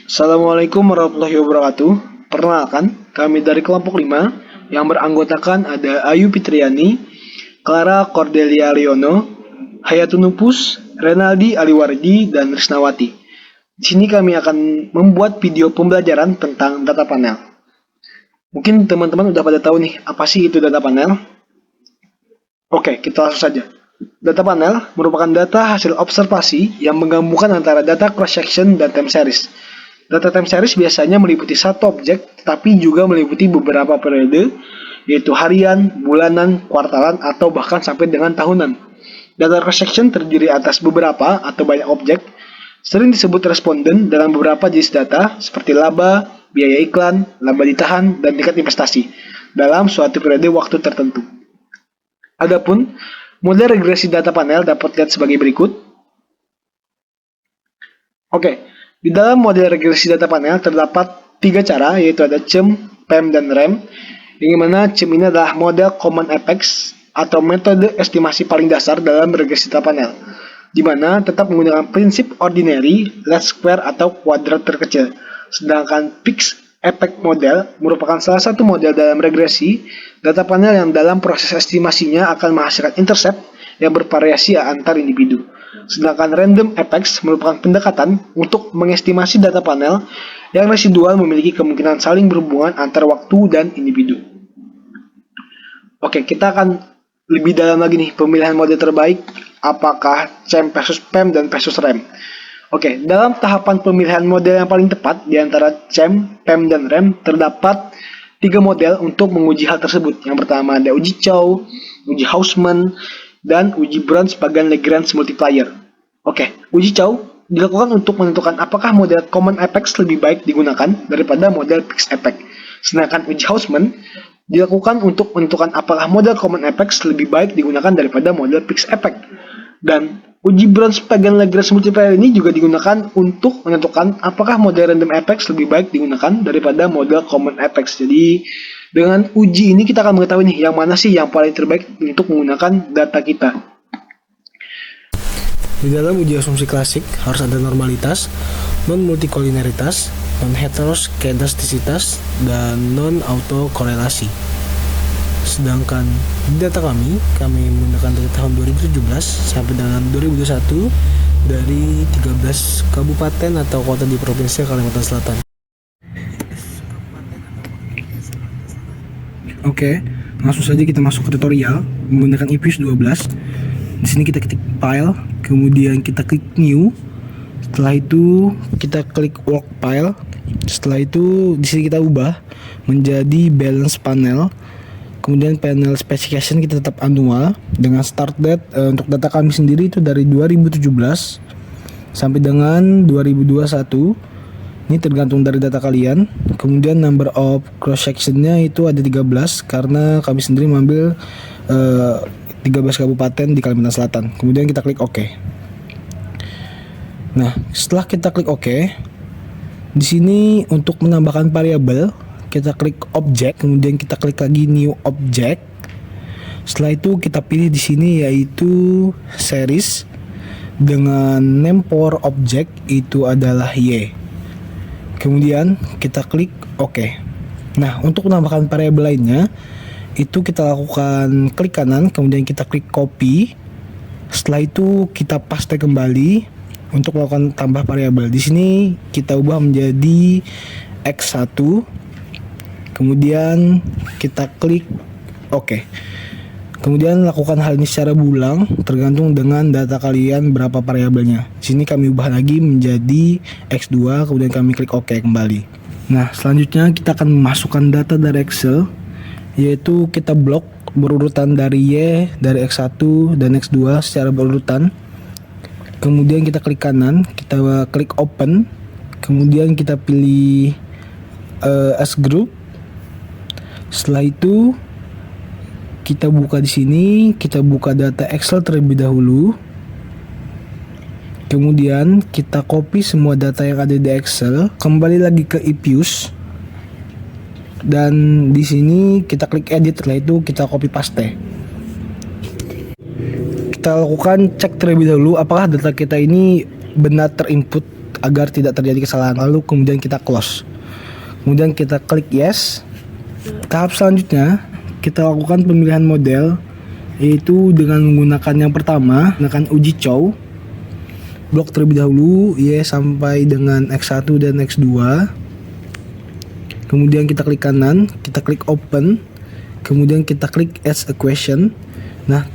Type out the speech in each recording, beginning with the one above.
Assalamualaikum warahmatullahi wabarakatuh. Perkenalkan, kami dari kelompok 5 yang beranggotakan ada Ayu Fitriani, Clara Cordelia Leono, Hayatunupus, Renaldi Aliwardi, dan Risnawati. Di sini kami akan membuat video pembelajaran tentang data panel. Mungkin teman-teman udah pada tahu nih, apa sih itu data panel? Oke, kita langsung saja. Data panel merupakan data hasil observasi yang menggabungkan antara data cross-section dan time series. Data time series biasanya meliputi satu objek, tetapi juga meliputi beberapa periode, yaitu harian, bulanan, kuartalan, atau bahkan sampai dengan tahunan. Data cross-section terdiri atas beberapa atau banyak objek, sering disebut responden dalam beberapa jenis data, seperti laba, biaya iklan, laba ditahan, dan tingkat investasi, dalam suatu periode waktu tertentu. Adapun model regresi data panel dapat dilihat sebagai berikut. Oke. Di dalam model regresi data panel terdapat 3 cara, yaitu ada CEM, PEM, dan REM, yang mana CEM ini adalah model Common Apex atau metode estimasi paling dasar dalam regresi data panel, di mana tetap menggunakan prinsip ordinary, least square atau kuadrat terkecil. Sedangkan Fixed Apex model merupakan salah satu model dalam regresi data panel yang dalam proses estimasinya akan menghasilkan intercept yang bervariasi antar individu. Sedangkan Random Apex merupakan pendekatan untuk mengestimasi data panel yang residual memiliki kemungkinan saling berhubungan antar waktu dan individu. Oke, kita akan lebih dalam lagi nih pemilihan model terbaik, apakah CEM versus PEM dan versus REM. Oke, dalam tahapan pemilihan model yang paling tepat di antara CEM, PEM, dan REM terdapat 3 model untuk menguji hal tersebut. Yang pertama ada uji Chow, uji Hausman, dan uji Bruns-Pagan-Lagrange multiplier. Oke, uji Chow dilakukan untuk menentukan apakah model Common Apex lebih baik digunakan daripada model Fixed Apex. Sedangkan uji Hausman dilakukan untuk menentukan apakah model Common Apex lebih baik digunakan daripada model Fixed Apex. Dan uji Bruns-Pagan-Lagrange multiplier ini juga digunakan untuk menentukan apakah model Random Apex lebih baik digunakan daripada model Common Apex. Jadi dengan uji ini kita akan mengetahui nih yang mana sih yang paling terbaik untuk menggunakan data kita. Di dalam uji asumsi klasik harus ada normalitas, non-multikoliniaritas, non-heteroskedastisitas, dan non-autokorelasi. Sedangkan di data kami menggunakan dari tahun 2017 sampai dengan 2021 dari 13 kabupaten atau kota di Provinsi Kalimantan Selatan. Oke, langsung saja kita masuk ke tutorial menggunakan EPUS 12. Di sini kita ketik file, kemudian kita klik new. Setelah itu kita klik work file. Setelah itu di sini kita ubah menjadi balance panel. Kemudian panel specification kita tetap annual dengan start date untuk data kami sendiri itu dari 2017 sampai dengan 2021. Ini tergantung dari data kalian. Kemudian number of cross sectionnya itu ada 13 karena kami sendiri mengambil 13 kabupaten di Kalimantan Selatan. Kemudian kita klik OK. Nah, setelah kita klik OK, di sini untuk menambahkan variabel kita klik object, kemudian kita klik lagi new object. Setelah itu kita pilih di sini yaitu series dengan name for object itu adalah Y. Kemudian kita klik OK. Nah, untuk menambahkan variabel lainnya itu kita lakukan klik kanan, kemudian kita klik copy. Setelah itu kita paste kembali untuk melakukan tambah variabel. Di sini kita ubah menjadi X1. Kemudian kita klik OK. Kemudian lakukan hal ini secara berulang tergantung dengan data kalian berapa variabelnya. Di sini kami ubah lagi menjadi X2, kemudian kami klik OK kembali. Nah, selanjutnya kita akan memasukkan data dari Excel, yaitu kita blok berurutan dari Y, dari X1 dan X2 secara berurutan. Kemudian kita klik kanan, kita klik open, kemudian kita pilih as group. Setelah itu kita buka di sini, kita buka data Excel terlebih dahulu. Kemudian kita copy semua data yang ada di Excel, kembali lagi ke EPUS. Dan di sini kita klik edit, setelah itu kita copy paste. Kita lakukan cek terlebih dahulu apakah data kita ini benar terinput agar tidak terjadi kesalahan. Lalu kemudian kita close. Kemudian kita klik yes. Tahap selanjutnya kita lakukan pemilihan model, yaitu dengan menggunakan yang pertama, menggunakan uji cow. Blok terlebih dahulu Y sampai dengan X1 dan X2. Kemudian kita klik kanan, kita klik open. Kemudian kita klik add equation. Nah,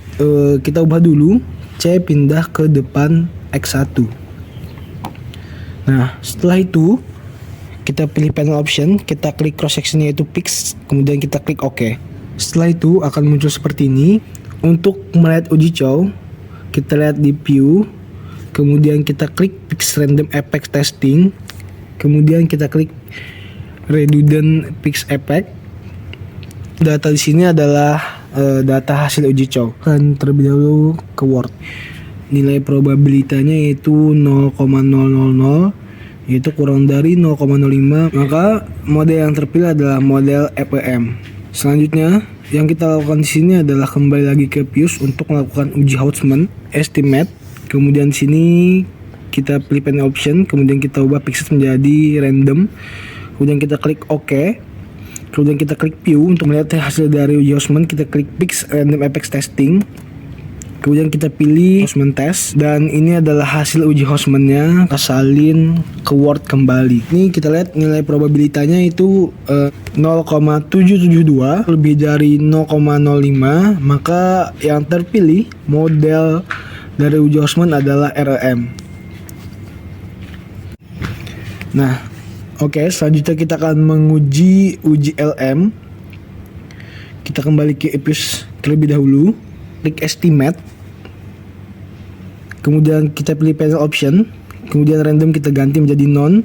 kita ubah dulu C pindah ke depan X1. Nah, setelah itu kita pilih panel option, kita klik cross sectionnya yaitu fix, kemudian kita klik OK. Setelah itu akan muncul seperti ini. Untuk melihat uji cow, kita lihat di view, kemudian kita klik fix random effect testing, kemudian kita klik redundant fix effect. Data di sini adalah data hasil uji cow. Kan terlebih dahulu ke Word. Nilai probabilitanya yaitu 0,000, yaitu kurang dari 0,05. Maka model yang terpilih adalah model FEM. Selanjutnya yang kita lakukan di sini adalah kembali lagi ke Fuse untuk melakukan uji Houseman estimate. Kemudian di sini kita pilih panel option, kemudian kita ubah pixels menjadi random. Kemudian kita klik OK. Kemudian kita klik view untuk melihat hasil dari uji Houseman. Kita klik fix random effects testing. Kemudian kita pilih Houseman test, dan ini adalah hasil uji Houseman-nya. Kita salin ke Word kembali. Ini kita lihat nilai probabilitanya itu 0,772 lebih dari 0,05. Maka yang terpilih model dari uji Houseman adalah RLM. Nah, oke, selanjutnya kita akan menguji uji LM. Kita kembali ke EPUS terlebih dahulu, klik estimate, kemudian kita pilih panel option, kemudian random kita ganti menjadi none.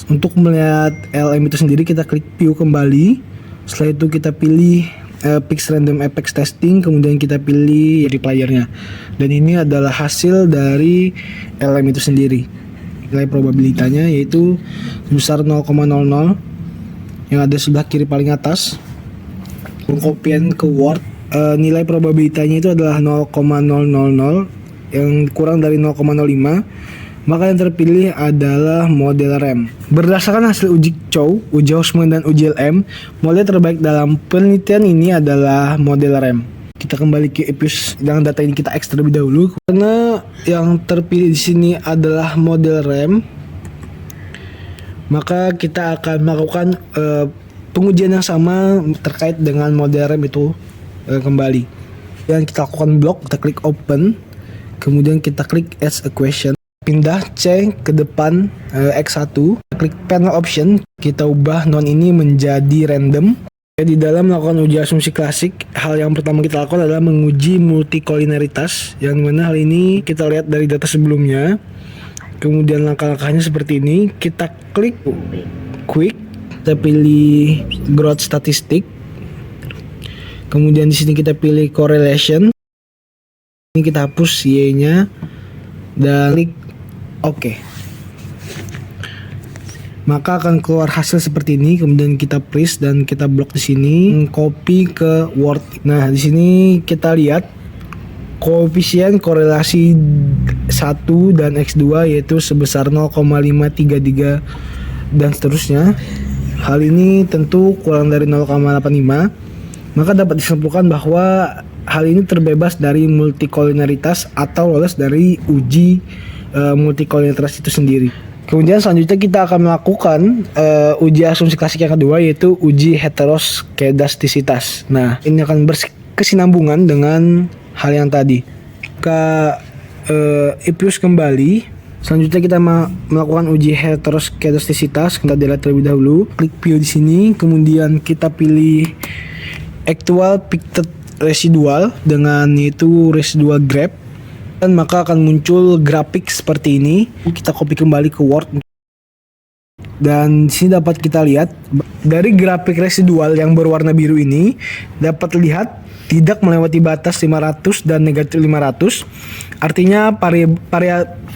Untuk melihat LM itu sendiri kita klik view kembali. Setelah itu kita pilih fix random effects testing, kemudian kita pilih replayernya, dan ini adalah hasil dari LM itu sendiri. Nilai probabilitanya yaitu sebesar 0,00 yang ada sebelah kiri paling atas. Pengkopian ke Word, nilai probabilitanya itu adalah 0,000 yang kurang dari 0,05. Maka yang terpilih adalah model RAM. Berdasarkan hasil uji cow, uji Houseman dan uji LM, model terbaik dalam penelitian ini adalah model RAM. Kita kembali ke EPUS, yang data ini kita X terlebih dahulu karena yang terpilih di sini adalah model RAM. Maka kita akan melakukan pengujian yang sama terkait dengan model RAM itu kembali. Yang kita lakukan blok, kita klik open, kemudian kita klik add equation, pindah C ke depan X1, klik panel option, kita ubah non ini menjadi random. Di dalam melakukan uji asumsi klasik, hal yang pertama kita lakukan adalah menguji multikolinaritas, yang mana hal ini kita lihat dari data sebelumnya. Kemudian langkah-langkahnya seperti ini. Kita klik quick, kita pilih growth statistic, kemudian di sini kita pilih correlation. Ini kita hapus Y-nya dan klik OK. Maka akan keluar hasil seperti ini. Kemudian kita press dan kita blok di sini, copy ke Word. Nah, di sini kita lihat koefisien korelasi 1 dan X2 yaitu sebesar 0,533 dan seterusnya. Hal ini tentu kurang dari 0,85. Maka dapat disimpulkan bahwa hal ini terbebas dari multikolinaritas atau lolos dari uji multikolinaritas itu sendiri. Kemudian selanjutnya kita akan melakukan uji asumsi klasik yang kedua, yaitu uji heteroskedastisitas. Nah, ini akan berkesinambungan dengan hal yang tadi. Ke EPUS kembali. Selanjutnya kita melakukan uji heteroskedastisitas. Kita dilihat terlebih dahulu. Klik view di sini, kemudian kita pilih actual picked residual dengan yaitu residual graph. Dan maka akan muncul grafik seperti ini. Kita copy kembali ke Word, dan di sini dapat kita lihat dari grafik residual yang berwarna biru ini dapat terlihat tidak melewati batas 500 dan negatif 500. Artinya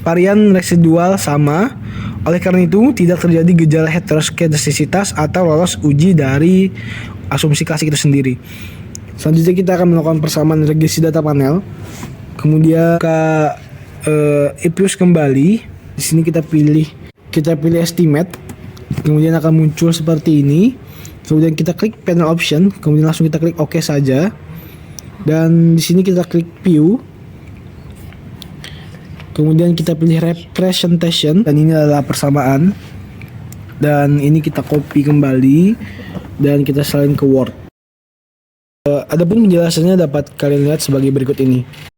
varian residual sama. Oleh karena itu tidak terjadi gejala heteroskedastisitas atau lolos uji dari asumsi klasik itu sendiri. Selanjutnya kita akan melakukan persamaan regresi data panel. Kemudian ke EPUS kembali. Di Di sini kita pilih estimate, kemudian akan muncul seperti ini. Kemudian kita klik panel option, kemudian langsung kita klik OK saja. Dan di sini kita klik view. Kemudian kita pilih representation, dan ini adalah persamaan. Dan ini kita copy kembali dan kita salin ke Word. Adapun penjelasannya dapat kalian lihat sebagai berikut ini.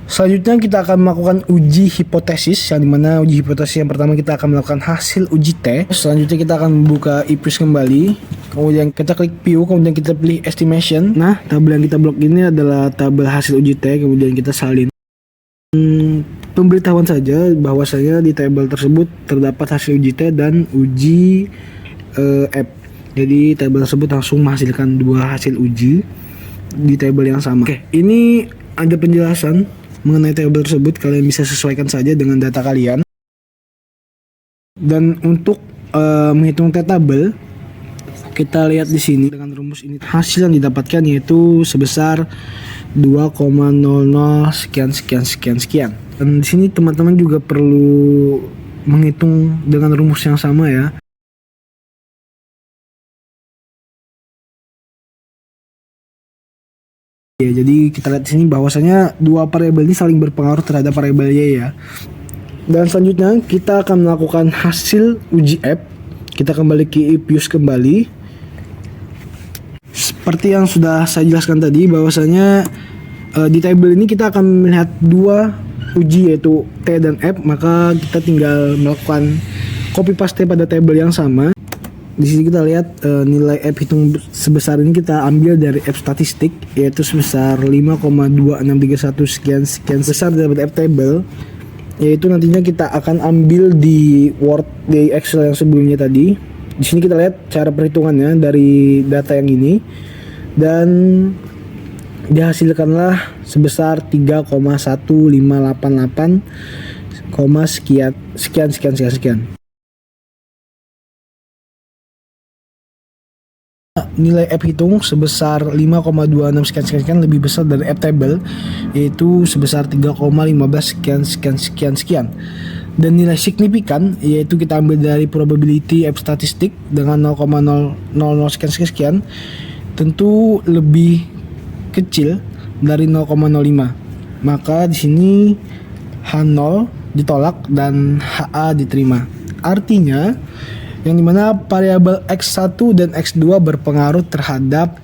Selanjutnya kita akan melakukan uji hipotesis, yang dimana uji hipotesis yang pertama kita akan melakukan hasil uji T. Selanjutnya kita akan membuka IPUS kembali, kemudian kita klik view, kemudian kita pilih estimation. Nah, tabel yang kita blok ini adalah tabel hasil uji T, kemudian kita salin. Pemberitahuan saja bahwasanya di tabel tersebut terdapat hasil uji T dan uji F. Jadi tabel tersebut langsung menghasilkan dua hasil uji di tabel yang sama. Oke, ini ada penjelasan mengenai tabel tersebut, kalian bisa sesuaikan saja dengan data kalian. Dan untuk menghitung T-tabel, kita lihat di sini dengan rumus ini hasil yang didapatkan yaitu sebesar 2,00 sekian. Dan di sini teman-teman juga perlu menghitung dengan rumus yang sama ya. Ya, jadi kita lihat di sini bahwasanya dua variabel ini saling berpengaruh terhadap variabel Y ya. Dan selanjutnya kita akan melakukan hasil uji F. Kita kembali ke IPUS kembali. Seperti yang sudah saya jelaskan tadi bahwasanya di tabel ini kita akan melihat dua uji yaitu T dan F, maka kita tinggal melakukan copy paste pada tabel yang sama. Di sini kita lihat nilai F hitung sebesar ini kita ambil dari F statistik yaitu sebesar 5,2631 sekian besar dari F table, yaitu nantinya kita akan ambil di Word, di Excel yang sebelumnya tadi. Di sini kita lihat cara perhitungannya dari data yang ini dan dihasilkanlah sebesar 3,1588, sekian. Nilai F hitung sebesar 5,26 sekian lebih besar dari F table yaitu sebesar 3,15 sekian. Dan nilai signifikan yaitu kita ambil dari probability F statistik dengan 0,000 sekian tentu lebih kecil dari 0,05. Maka di sini H0 ditolak dan HA diterima. Artinya yang dimana variabel X1 dan X2 berpengaruh terhadap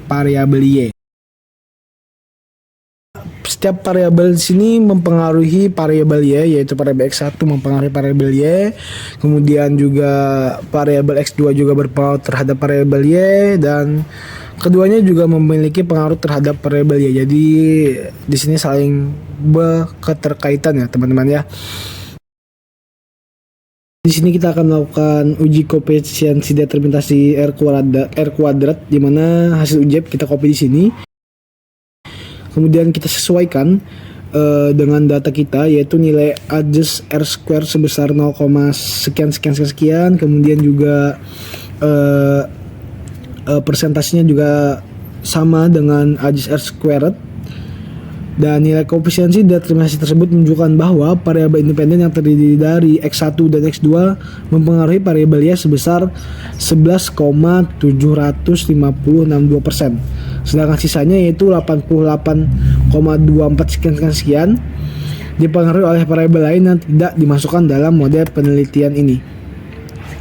variabel Y. Setiap variabel di sini mempengaruhi variabel Y, yaitu variabel X1 mempengaruhi variabel Y, kemudian juga variabel X2 juga berpengaruh terhadap variabel Y, dan keduanya juga memiliki pengaruh terhadap variabel Y. Jadi di sini saling berketerkaitan ya teman-teman ya. Di sini kita akan melakukan uji koefisiensi determinasi R kuadrat di mana hasil uji kita copy di sini. Kemudian kita sesuaikan dengan data kita yaitu nilai adjust R square sebesar 0, sekian. Kemudian juga persentasenya juga sama dengan adjust R squared. Dan nilai koefisiensi determinasi tersebut menunjukkan bahwa variabel independen yang terdiri dari X1 dan X2 mempengaruhi variabel Y sebesar 11,75062%. Sedangkan sisanya yaitu 88,24 sekian dipengaruhi oleh variabel lain yang tidak dimasukkan dalam model penelitian ini.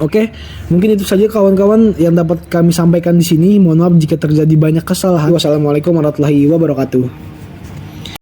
Oke, mungkin itu saja kawan-kawan yang dapat kami sampaikan di sini. Mohon maaf jika terjadi banyak kesalahan. Wassalamualaikum warahmatullahi wabarakatuh.